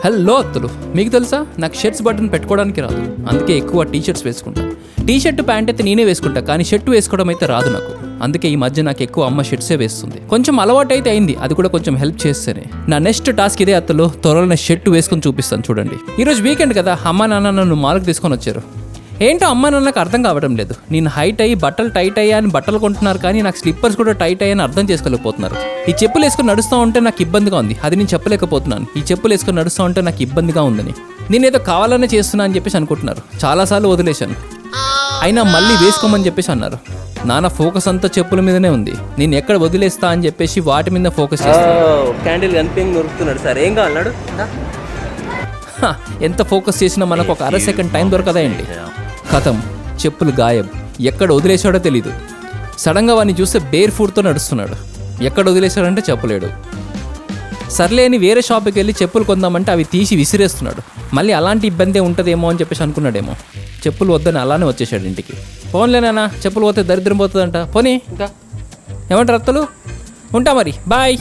Hello అత్తులు, మీకు తెలుసా నాకు షర్ట్స్ బటన్ పెట్టుకోవడానికి రాదు. అందుకే ఎక్కువ టీ షర్ట్స్ వేసుకుంటా. టీ షర్ట్ ప్యాంట్ అయితే నేనే వేసుకుంటా, కానీ షర్ట్ వేసుకోవడం అయితే రాదు నాకు. అందుకే ఈ మధ్య నాకు ఎక్కువ అమ్మ షర్ట్సే వేస్తుంది. కొంచెం అలవాటు అయితే అయింది, అది కూడా కొంచెం హెల్ప్ చేస్తేనే. నా నెక్స్ట్ టాస్క్ ఇదే అత్తలు, త్వరలో షర్ట్ వేసుకొని చూపిస్తాను చూడండి. ఈరోజు వీకెండ్ కదా, అమ్మ నాన్న నన్ను మాల్కి తీసుకొని వచ్చారు. ఏంటో అమ్మ నాన్నకు అర్థం కావడం లేదు. నేను హైట్ అయ్యి బట్టలు టైట్ అయ్యా అని బట్టలు కొంటున్నారు, కానీ నాకు స్లిప్పర్స్ కూడా టైట్ అయ్యని అర్థం చేసుకోలేకపోతున్నారు. ఈ చెప్పులు వేసుకొని నడుస్తూ ఉంటే నాకు ఇబ్బందిగా ఉంది, అది నేను చెప్పలేకపోతున్నాను. ఈ చెప్పులు వేసుకొని నడుస్తూ ఉంటే నాకు ఇబ్బందిగా ఉందని. నేను ఏదో కావాలనే చేస్తున్నా అని చెప్పేసి అనుకుంటున్నారు. చాలాసార్లు వదిలేశాను, అయినా మళ్ళీ వేసుకోమని చెప్పేసి అన్నారు. నాన్న ఫోకస్ అంతా చెప్పుల మీదనే ఉంది. నేను ఎక్కడ వదిలేస్తా అని చెప్పేసి వాటి మీద ఫోకస్ చేస్తాను. క్యాండిల్ కనిపింగ్ నొరుకుతున్నాడు సార్, ఏం కావాలన్నాడు? ఎంత ఫోకస్ చేసినా మనకు ఒక అర సెకండ్ టైం దొరకదా ఏంటి? కథం, చెప్పులు గాయబ్. ఎక్కడ వదిలేసాడో తెలీదు. సడన్గా వాడిని చూస్తే బేర్ ఫుట్తో నడుస్తున్నాడు. ఎక్కడ వదిలేశాడంటే చెప్పలేడు. సర్లే అని వేరే షాప్కి వెళ్ళి చెప్పులు కొందామంటే అవి తీసి విసిరేస్తున్నాడు. మళ్ళీ అలాంటి ఇబ్బంది ఉంటుందేమో అని చెప్పేసి అనుకున్నాడేమో. చెప్పులు వద్దని అలానే వచ్చేసాడు ఇంటికి. పోన్లేనా, చెప్పులు పోతే దరిద్రం పోతుందంట. పోనీ ఇంకా ఏమంటారు అత్తలు? ఉంటా మరి, బాయ్.